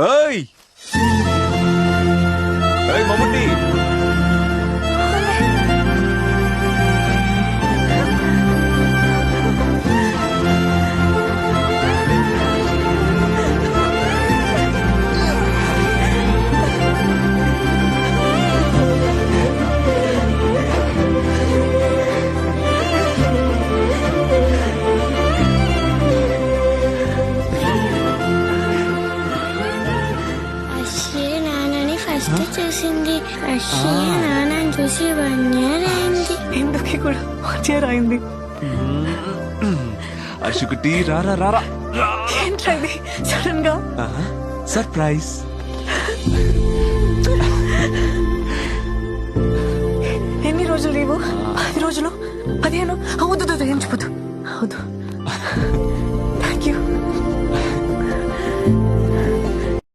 ఏయ్ ఏయ్ మమ్ముట్టి, ఫస్ట్ చూసింది. నాన్నని చూసి 1 year అయింది. ఇందుకే కూడా 1 year అయింది. అర్షుకుటి రారా రారా. ఏంట్రా ఇది సడన్ గా? సర్ప్రైజ్. ఎన్ని రోజులు లీవు? 10 రోజులు? 15? అవుదు ఏం చెప్పదు. అవుదు